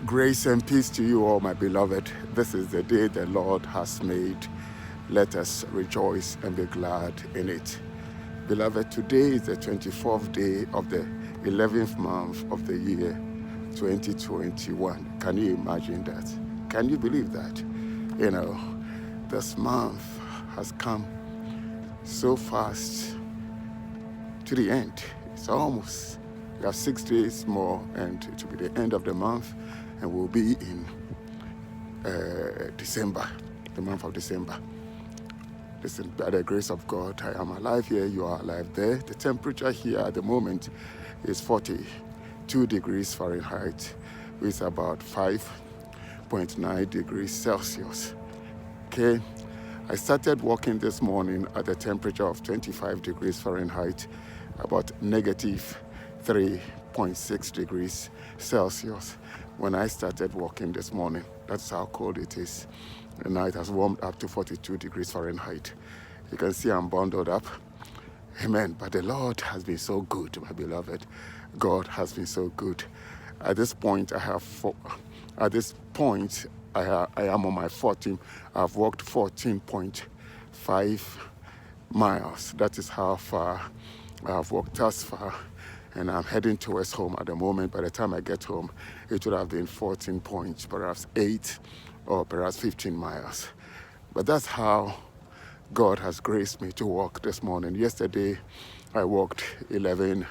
Grace and peace to you all, my beloved. This is the day the Lord has made. Let us rejoice and be glad in it. Beloved, today is the 24th day of the 11th month of the year 2021. Can you imagine that? Can you believe that? This month has come so fast to the end. It's almost, we have 6 days more and it will be the end of the month, and we'll be in December, the month of December. Listen, by the grace of God, I am alive here, you are alive there. The temperature here at the moment is 42 degrees Fahrenheit, which is about 5.9 degrees Celsius. Okay, I started walking this morning at a temperature of 25 degrees Fahrenheit, about negative 3.6 degrees Celsius when I started walking this morning. That's how cold it is. The night has warmed up to 42 degrees Fahrenheit. You can see I'm bundled up. Amen. But the Lord has been so good, my beloved. God has been so good. At this point, I am on my 14. I've walked 14.5 miles. That is how far I have walked thus far. And I'm heading towards home at the moment. By the time I get home, it would have been 14 points, perhaps 8 or perhaps 15 miles. But that's how God has graced me to walk this morning. Yesterday, I walked 11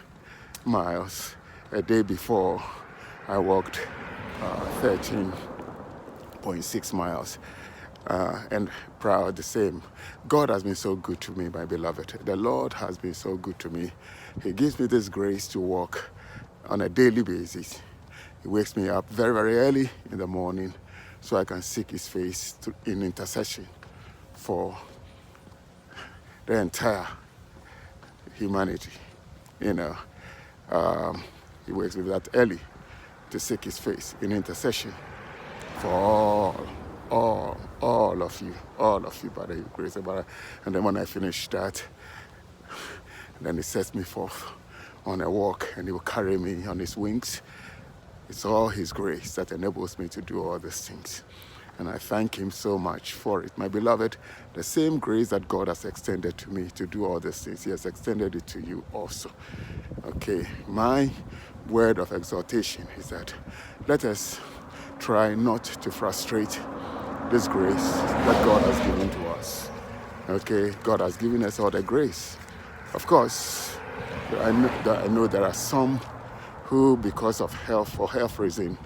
miles. A day before, I walked 13.6 miles. And proud the same. God has been so good to me, my beloved. The Lord has been so good to me. He gives me this grace to walk on a daily basis. He wakes me up very, very early in the morning so I can seek His face in intercession for the entire humanity. He wakes me that early to seek His face in intercession for all of you by the grace of God. And then when I finish that, then He sets me forth on a walk, and He will carry me on His wings. It's all His grace that enables me to do all these things. And I thank Him so much for it. My beloved, the same grace that God has extended to me to do all these things, He has extended it to you also. Okay, my word of exhortation is that let us try not to frustrate this grace that God has given to us. Okay, God has given us all the grace. Of course, I know there are some who, because of health or health reason,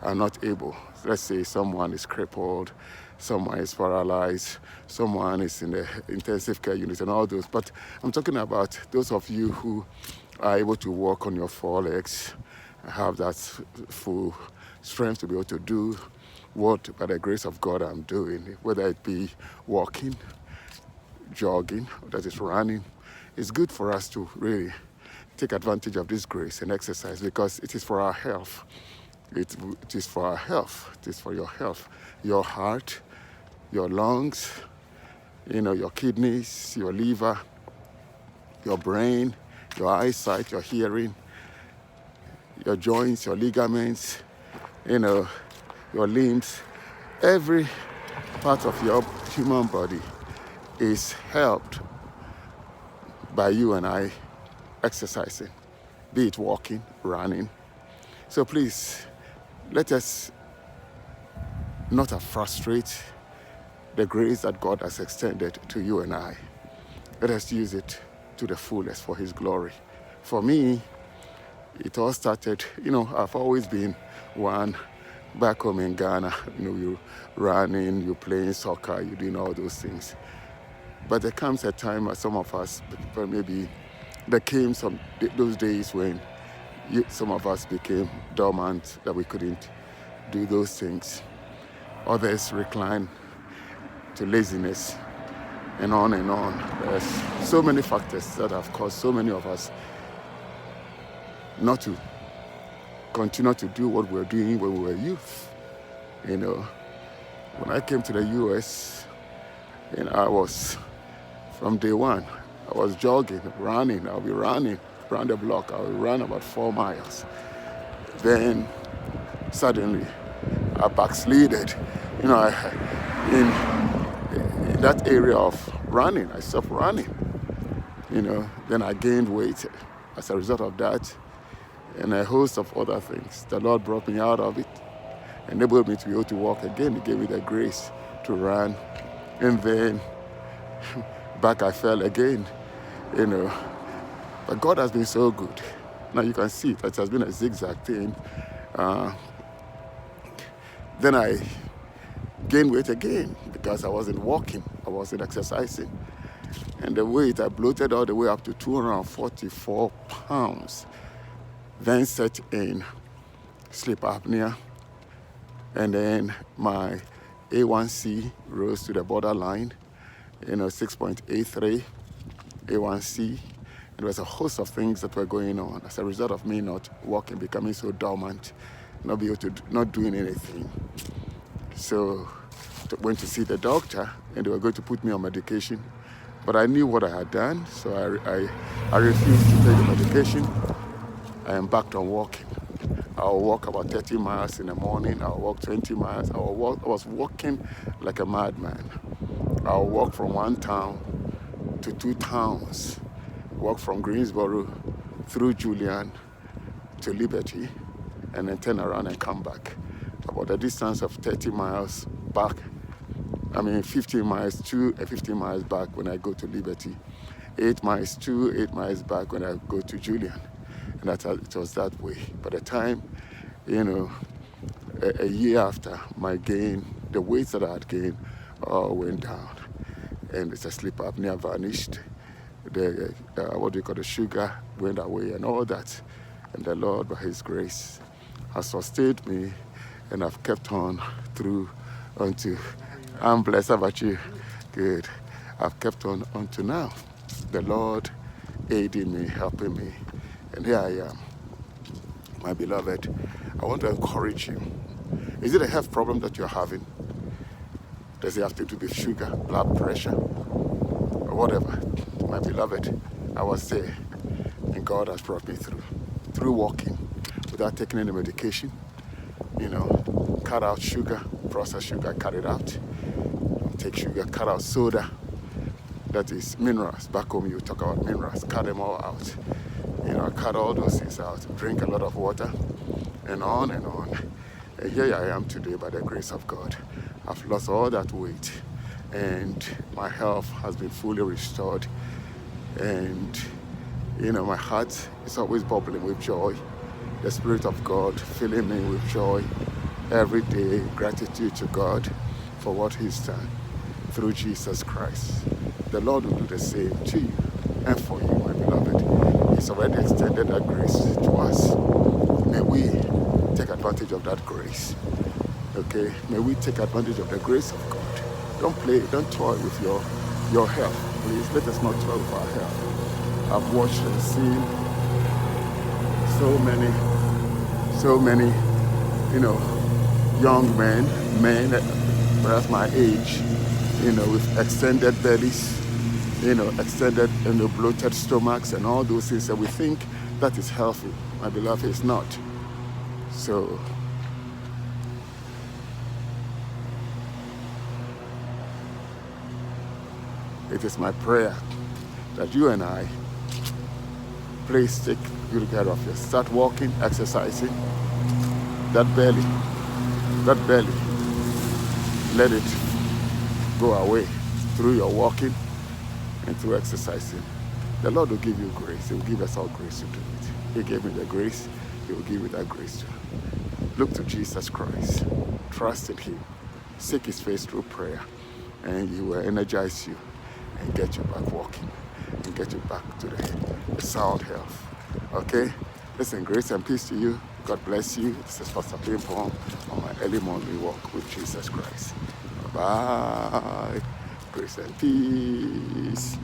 are not able. Let's say someone is crippled, someone is paralyzed, someone is in the intensive care unit and all those. But I'm talking about those of you who are able to walk on your four legs, have that full strength to be able to do what, by the grace of God, I'm doing, whether it be walking, jogging, or that is running. It's good for us to really take advantage of this grace and exercise, because it is for our health. It is for our health. It is for your health, your heart, your lungs, your kidneys, your liver, your brain, your eyesight, your hearing, your joints, your ligaments, your limbs. Every part of your human body is helped by you and I exercising, be it walking, running. So please, let us not frustrate the grace that God has extended to you and I. Let us use it to the fullest for His glory. For me, it all started, I've always been one back home in Ghana. You running, you playing soccer, you doing all those things. But there comes a time where some of us, maybe there came those days when some of us became dormant, that we couldn't do those things. Others reclined to laziness, and on and on. There's so many factors that have caused so many of us not to continue to do what we were doing when we were youth. When I came to the U.S., I was, from day one, I was jogging, running. I'll be running around the block. I'll run about 4 miles. Then suddenly I backslided. You know, in that area of running, I stopped running. You know, then I gained weight as a result of that, and a host of other things. The Lord brought me out of it, enabled me to be able to walk again. He gave me the grace to run, and then back I fell again. You know, but God has been so good. Now you can see it has been a zigzag thing. Then I gained weight again because I wasn't walking, I wasn't exercising. And the weight, I bloated all the way up to 244 pounds. Then set in sleep apnea. And then my A1C rose to the borderline, 6.83 A1C. There was a host of things that were going on as a result of me not walking, becoming so dormant, not doing anything. So I went to see the doctor, and they were going to put me on medication. But I knew what I had done, so I refused to take the medication. I embarked on walking. I'll walk about 30 miles in the morning. I'll walk 20 miles. I was walking like a madman. I'll walk from one town to two towns. Walk from Greensboro through Julian to Liberty, and then turn around and come back. About a distance of 30 miles back. 15 miles to and 15 miles back when I go to Liberty. 8 miles to, 8 miles back when I go to Julian. And it was that way. By the time, a year after my gain, the weights that I had gained all went down. And the sleep apnea vanished. The sugar went away and all that. And the Lord, by His grace, has sustained me, and I've kept on through unto, I'm blessed. How about you? Good. I've kept on unto now. The Lord aiding me, helping me. And here I am, my beloved. I want to encourage you. Is it a health problem that you're having? Does it have to do with sugar, blood pressure, or whatever? My beloved, I was there, and God has brought me through walking without taking any medication. Cut out sugar, processed sugar, cut it out. Don't take sugar, cut out soda. That is minerals. Back home you talk about minerals, cut them all out. Cut all those things out. Drink a lot of water, and on and on. And here I am today by the grace of God. I've lost all that weight, and my health has been fully restored. And my heart is always bubbling with joy. The Spirit of God filling me with joy every day. Gratitude to God for what He's done through Jesus Christ. The Lord will do the same to you and for you, my beloved. He's already extended that grace to us. May we take advantage of that grace. Okay? May we take advantage of the grace of God. Don't play, don't toy with your health. Please, let us not toy with our health. I've watched and seen so many, young men, perhaps my age, with extended bellies, extended, bloated stomachs and all those things that we think that is healthy. My beloved, it's not. So, it is my prayer that you and I, please take good care of you. Start walking, exercising. That belly, let it go away through your walking and through exercising. The Lord will give you grace. He will give us all grace to do it. He gave me the grace. He will give you that grace too. Look to Jesus Christ. Trust in Him. Seek His face through prayer, and He will energize you and get you back walking and get you back to the sound health. Okay? Listen, grace and peace to you. God bless you. This is Pastor Pimpong on my early morning walk with Jesus Christ. Bye-bye. Grace and peace.